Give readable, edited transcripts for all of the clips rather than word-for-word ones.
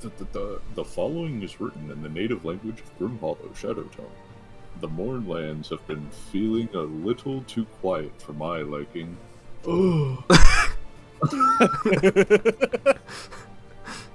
The following is written in the native language of Grimhollow, Shadowtongue. The Mournlands have been feeling a little too quiet for my liking.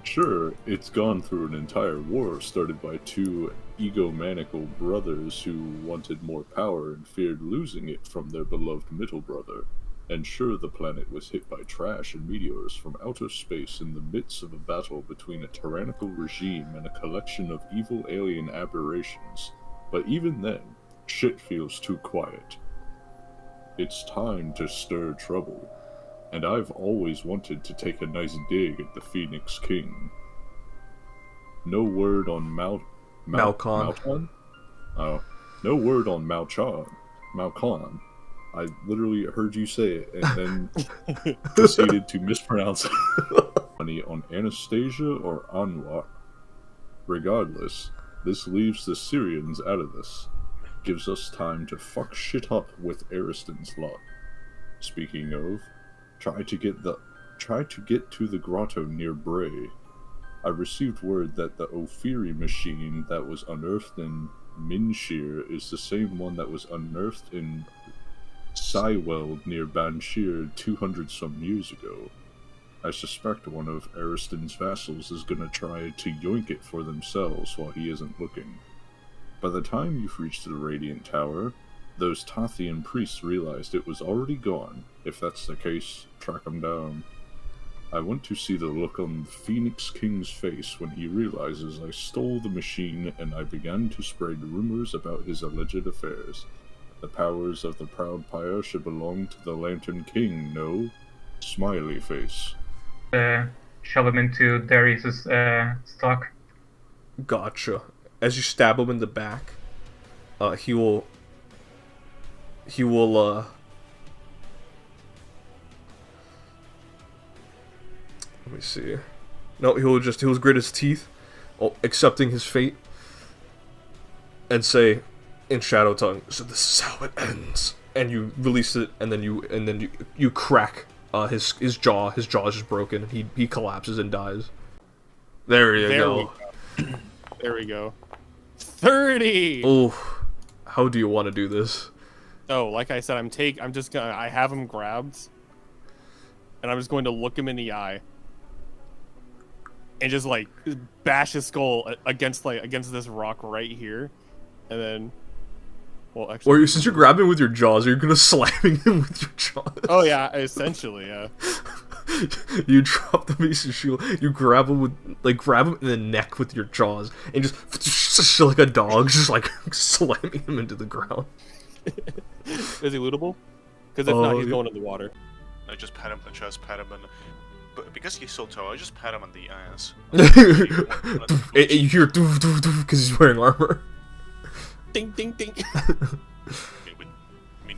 Sure, it's gone through an entire war started by two egomaniacal brothers who wanted more power and feared losing it from their beloved middle brother. And sure, the planet was hit by trash and meteors from outer space in the midst of a battle between a tyrannical regime and a collection of evil alien aberrations. But even then, shit feels too quiet. It's time to stir trouble. And I've always wanted to take a nice dig at the Phoenix King. No word on Malcon. Oh, no word on Malcon. I literally heard you say it and then proceeded to mispronounce it. On Anastasia or Anwar. Regardless, this leaves the Syrians out of this. Gives us time to fuck shit up with Eriston's lot. Speaking of, try to get to the grotto near Bray. I received word that the Ophiri machine that was unearthed in Banshyr is the same one that was unearthed in Seiweld near Banshyr 200-some years ago. I suspect one of Eriston's vassals is gonna try to yoink it for themselves while he isn't looking. By the time you've reached the Radiant Tower, those Tathian priests realized it was already gone. If that's the case, track him down. I want to see the look on the Phoenix King's face when he realizes I stole the machine and I began to spread rumors about his alleged affairs. The powers of the Proud Pyre should belong to the Lantern King, no? Smiley face. Shove him into Darius's stock. Gotcha. As you stab him in the back, he will let me see. No, he'll grit his teeth, accepting his fate, and say in Shadowtongue, "So this is how it ends." And you release it, and then you crack his jaw. His jaw is just broken, and he collapses and dies. There you go. There we go. 30. Oh, how do you want to do this? Oh, like I said, I have him grabbed, and I'm just going to look him in the eye, and just like bash his skull against this rock right here, and then, well, actually, or since you're grabbing with your jaws, are you gonna slamming him with your jaws? Oh yeah, essentially, yeah. You drop the mace and shield. You grab him in the neck with your jaws, and just like a dog, just like slamming him into the ground. Is he lootable? Because if not, he's going in the water. I just pat him on the chest, pat him on the... But because he's so tall, I just pat him on the ass. You hear because he's wearing armor. Ding, ding, ding.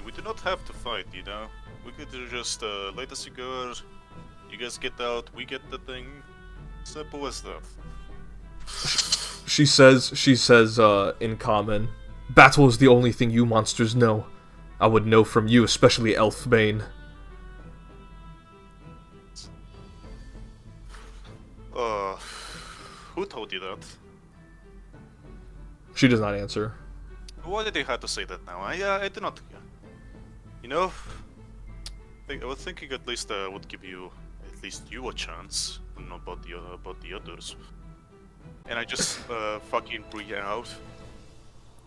We do not have to fight, you know? We could just light the cigars, you guys get out, we get the thing. Simple as that. She says in common, "Battle is the only thing you monsters know. I would know from you, especially Elfbane." Who told you that? She does not answer. Why did they have to say that now? I do not... You know, I was thinking at least I would give you, at least you a chance, and not about the others. And I just fucking breathe out,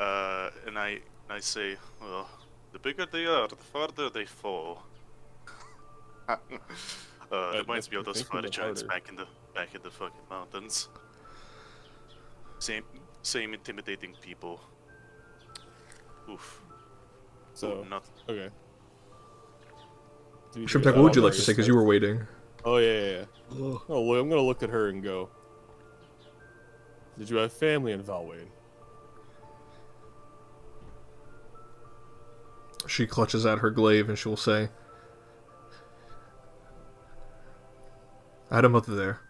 and I say, well, the bigger they are, the farther they fall. Reminds me of those fire giants back in the fucking mountains. Same intimidating people. Oof. So, not okay. Shrimp, what would you like to say? Because you were waiting. Oh yeah. Oh, look, I'm gonna look at her and go, "Did you have family in Valwayne?" She clutches at her glaive and she will say, "I had a mother there.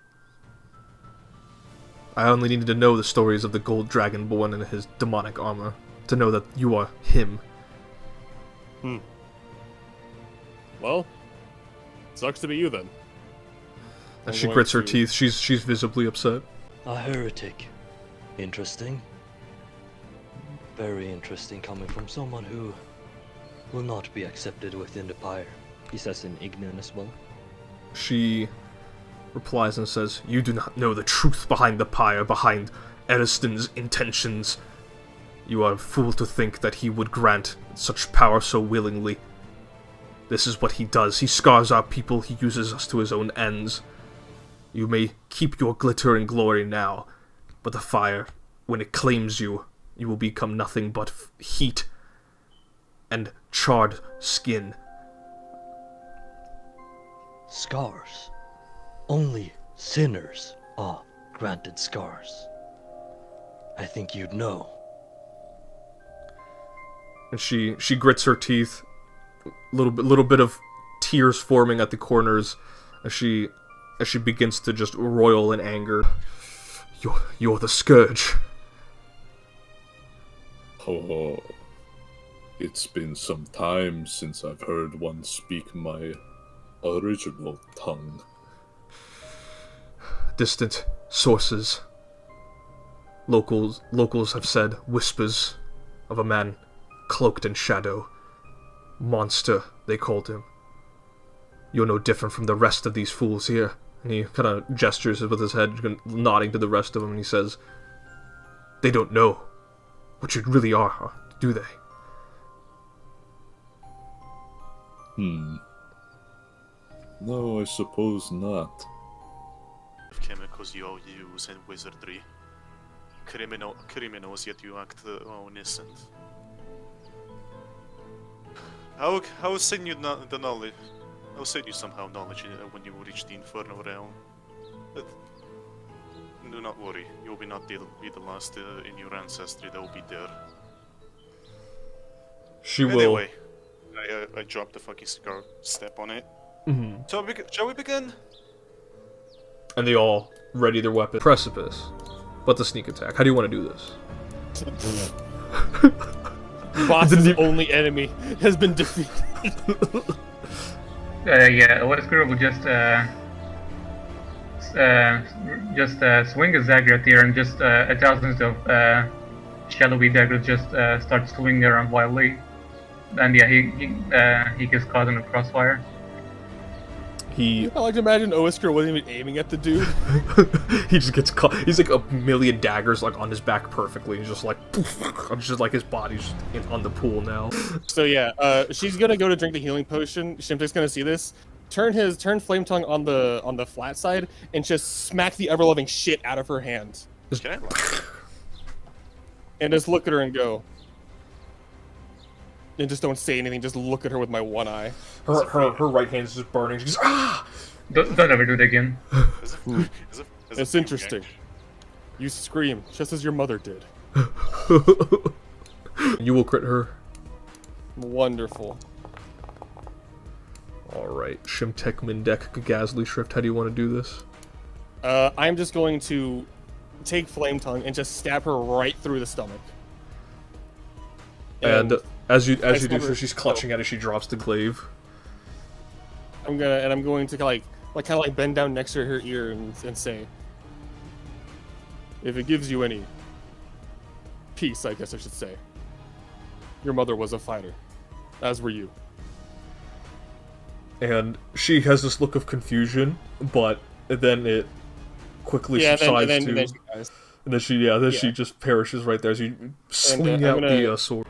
I only needed to know the stories of the gold dragonborn and his demonic armor to know that you are him." Well, sucks to be you then. As she grits her teeth, she's visibly upset. A heretic. Interesting. Very interesting coming from someone who will not be accepted within the pyre. He says in Ignan as well. She replies and says, "You do not know the truth behind the pyre, behind Eriston's intentions. You are a fool to think that he would grant such power so willingly. This is what he does. He scars our people. He uses us to his own ends. You may keep your glitter and glory now, but the fire, when it claims you, you will become nothing but heat and charred skin." Scars. Only sinners are granted scars. I think you'd know. And she grits her teeth, little bit of tears forming at the corners as she begins to just roil in anger. You're the scourge. Oh, it's been some time since I've heard one speak my original tongue. Distant sources. Locals have said whispers of a man cloaked in shadow. Monster, they called him. You're no different from the rest of these fools here. And he kind of gestures with his head, nodding to the rest of them, and he says, "They don't know what you really are, do they?" No, I suppose not. Chemicals you all use in wizardry. Criminals yet you act innocent. I'll send you the knowledge. I'll send you somehow knowledge when you reach the Infernal Realm. But do not worry, you will not be the last in your ancestry that will be there. She will. Anyway, I dropped the fucking cigar, step on it. Mm-hmm. Shall we begin? And they all ready their weapon. Precipice. But the sneak attack. How do you want to do this? Boss's only enemy has been defeated. Yeah, Wesker will just swing his dagger at here, and just thousands of shadowy daggers just start swinging around wildly. And yeah, he gets caught in the crossfire. I like to imagine Oisker wasn't even aiming at the dude. He just gets caught. He's like a million daggers like on his back perfectly. He's just like, just like his body's on the pool now. So yeah, she's gonna go to drink the healing potion. Shimtek's gonna see this, turn Flame Tongue on the flat side, and just smack the ever loving shit out of her hand. And just look at her and go. And just don't say anything. Just look at her with my one eye. Her right hand's just burning. She's Don't ever do it again. It's interesting. You scream just as your mother did. You will crit her. Wonderful. Alright, Shimtek, Mindek, Gazly, Shrift, how do you want to do this? I'm just going to take Flame Tongue and just stab her right through the stomach. And as you do so, she's clutching at it. She drops the glaive. I'm going to kind of bend down next to her ear and say, if it gives you any peace, I guess I should say, your mother was a fighter, as were you. And she has this look of confusion, but then it quickly subsides and then she just perishes right there as you swing out the sword.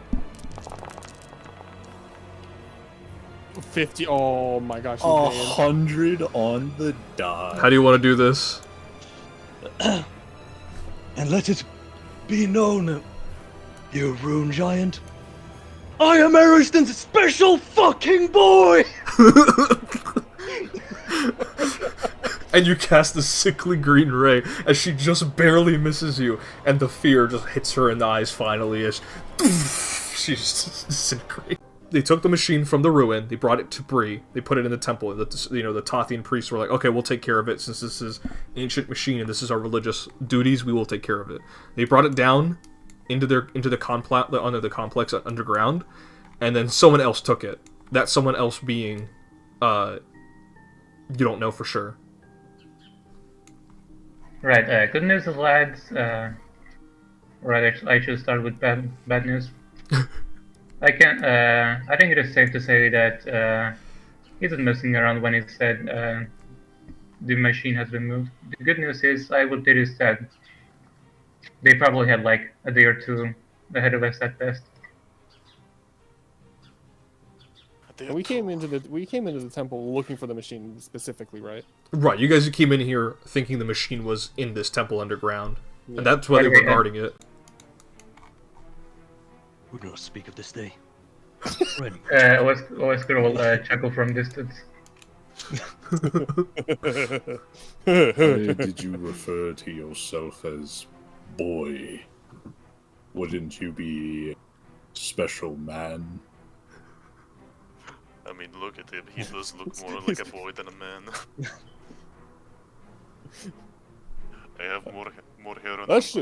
50. Oh my gosh. 100 on the die. How do you want to do this? And let it be known, you rune giant, I am Eriston's special fucking boy! And you cast the sickly green ray as she just barely misses you, and the fear just hits her in the eyes finally as she just disintegrates. They took the machine from the ruin, they brought it to Bree, they put it in the temple, the Tathian priests were like, okay, we'll take care of it, since this is ancient machine and this is our religious duties, we will take care of it. They brought it down into the complex underground, and then someone else took it. That someone else being, you don't know for sure. Right. Good news, lads. Right. I should start with bad news. I can. I think it is safe to say that he isn't messing around when he said the machine has been moved. The good news is, I will tell you that they probably had like a day or two ahead of us at best. And we came into the temple looking for the machine specifically, right? Right, you guys came in here thinking the machine was in this temple underground. Yeah. And that's why they were Yeah. guarding it. We do not speak of this day. Ready. Oscar will chuckle from distance. Why did you refer to yourself as boy? Wouldn't you be special man? I mean, look at him. He does look more like a boy than a man. I have more hair on That's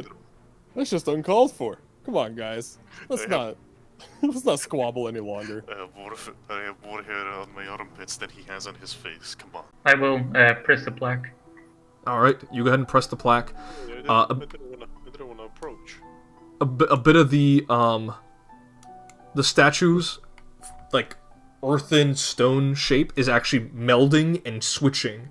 just uncalled for. Come on, guys. Let's Yeah. not squabble any longer. I have more hair on my armpits than he has on his face. Come on. I will press the plaque. Alright, you go ahead and press the plaque. I didn't want to approach. A bit of the statues, like, earthen stone shape is actually melding and switching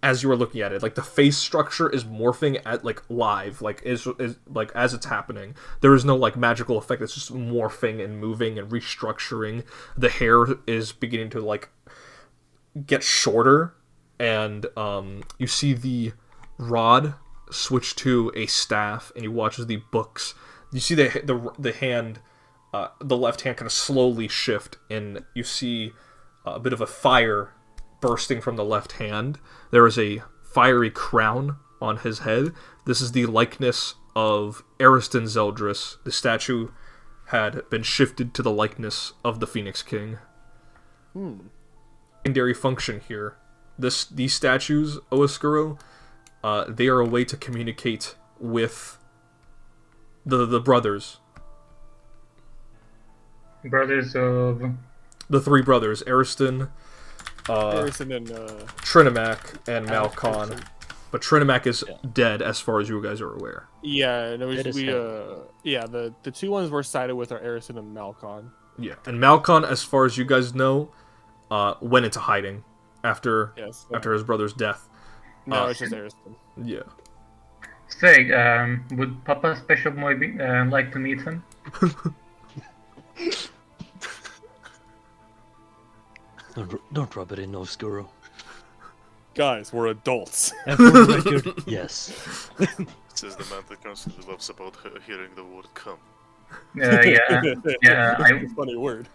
as you are looking at it. Like, the face structure is morphing at, like, live, like, is like, as it's happening. There is no, like, magical effect. It's just morphing and moving and restructuring. The hair is beginning to, like, get shorter, and you see the rod switch to a staff, and you watch as the books. You see the hand, the left hand kind of slowly shift, and you see a bit of a fire bursting from the left hand. There is a fiery crown on his head. This is the likeness of Eriston Zeldris. The statue had been shifted to the likeness of the Phoenix King. Secondary function here. These statues, Oaskuro, they are a way to communicate with the brothers. Brothers of... The three brothers, Eriston, Eriston and Trinimac, and Malcon. Eriston. But Trinimac is dead, as far as you guys are aware. Yeah, no, It is the two ones we're sided with are Eriston and Malcon. Yeah, and Malcon, as far as you guys know, went into hiding after his brother's death. No, it's just Eriston. Yeah. Say, would Papa Special Boy like to meet him? Don't rub it in, Oskuro. Guys, we're adults. And for the record, yes. Says the man that constantly loves about hearing the word come. Yeah. It's a funny word.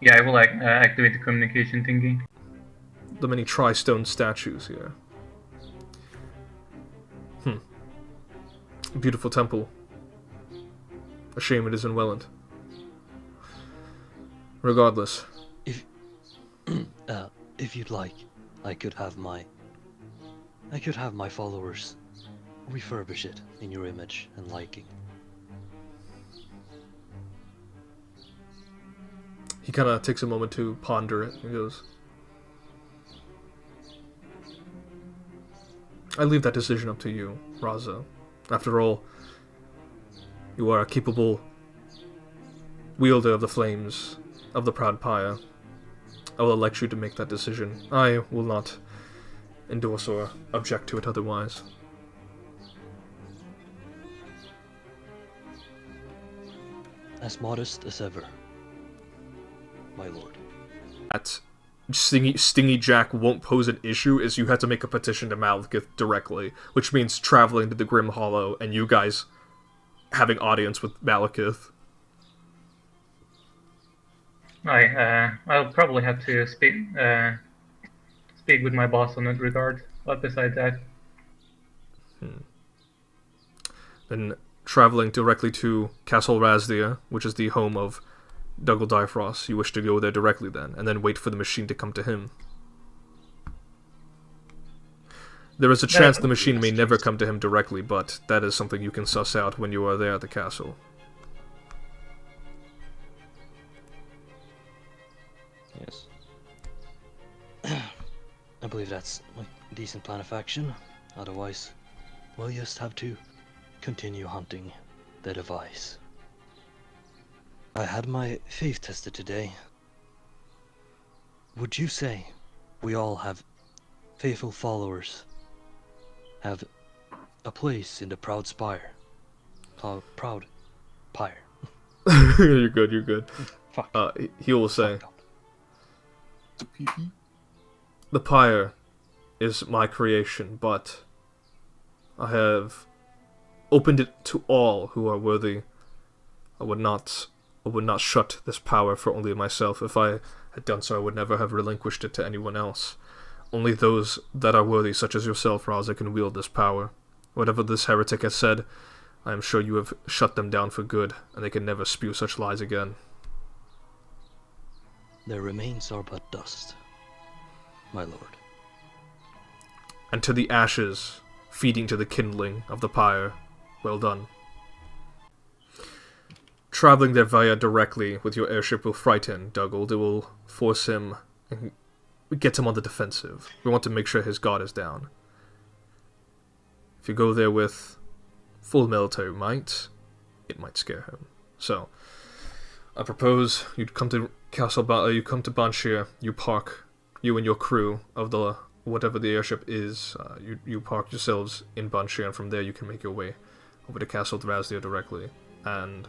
Yeah, I will activate the communication thingy. The many tri-stone statues here. Beautiful temple. A shame it is in Welland. Regardless. If you'd like, I could have my followers refurbish it in your image and liking. He kind of takes a moment to ponder it and goes, I leave that decision up to you, Raza. After all, you are a capable wielder of the flames of the Proud Pyre. I will elect you to make that decision. I will not endorse or object to it otherwise. As modest as ever, my lord. That Stingy Jack won't pose an issue is you have to make a petition to Malekith directly, which means traveling to the Grimhollow and you guys having audience with Malekith. I'll probably have to speak with my boss on that regard. But besides that, Then traveling directly to Castle Razdia, which is the home of Dougal Difrost, you wish to go there directly then, and then wait for the machine to come to him. There is a chance the machine may never come to him directly, but that is something you can suss out when you are there at the castle. Yes. I believe that's a decent plan of action. Otherwise, we'll just have to continue hunting the device. I had my faith tested today. Would you say we all have faithful followers, have a place in the Proud Spire? Proud Pyre. You're good, you're good. Fuck. He will say, Fuck up. the pyre is my creation, but I have opened it to all who are worthy. I would not shut this power for only myself. If I had done so, I would never have relinquished it to anyone else. Only those that are worthy, such as yourself, Raza, can wield this power. Whatever this heretic has said, I am sure you have shut them down for good, and they can never spew such lies again. Their remains are but dust, my lord. And to the ashes, feeding to the kindling of the pyre, well done. Traveling there via directly with your airship will frighten Dougal. It will force him and get him on the defensive. We want to make sure his guard is down. If you go there with full military might, it might scare him. So, I propose you come to you come to Banshyr, you park, you and your crew of the whatever the airship is, you park yourselves in Banshyr, and from there you can make your way over to Castle Drasdir directly. And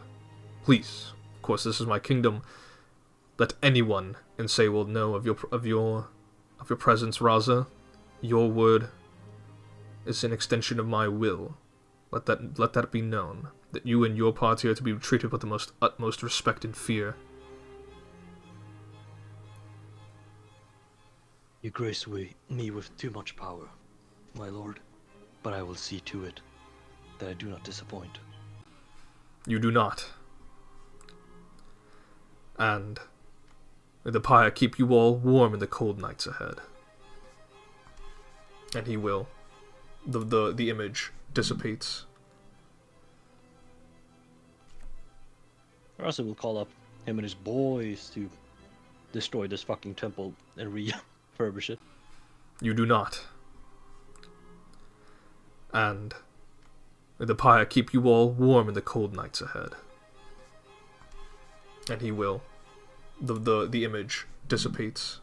please, of course, this is my kingdom. Let anyone in Seiweld know of your presence, Raza. Your word is an extension of my will. Let that be known, that you and your party are to be treated with the most utmost respect and fear. You grace me with too much power, my lord, but I will see to it that I do not disappoint. You do not. And may the pyre keep you all warm in the cold nights ahead. And he will. The image dissipates. Raza will call up him and his boys to destroy this fucking temple and refurbish it. You do not. And may the pyre keep you all warm in the cold nights ahead. And he will. The image dissipates.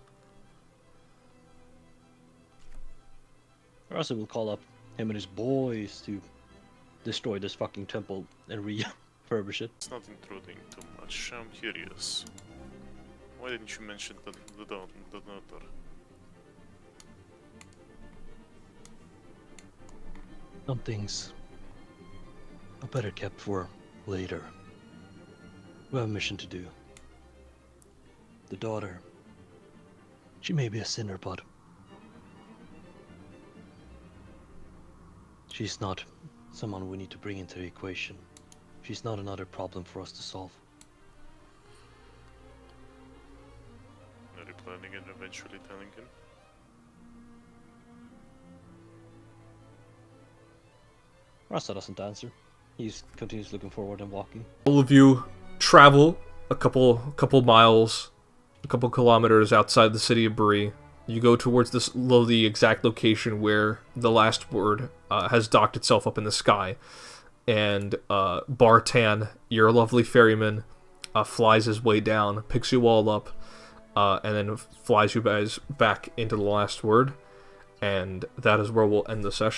Raza will call up him and his boys to destroy this fucking temple and refurbish it. It's not intruding too much. I'm curious. Why didn't you mention the daughter? Some things are better kept for later. We have a mission to do. The daughter, she may be a sinner, but she's not someone we need to bring into the equation. She's not another problem for us to solve. Are you planning on eventually telling him? Rasta doesn't answer. He continues looking forward and walking. All of you travel a couple miles, a couple kilometers outside the city of Bree. You go towards the exact location where the last word has docked itself up in the sky. And Bartan, your lovely ferryman, flies his way down, picks you all up, and then flies you guys back into the last word. And that is where we'll end the session.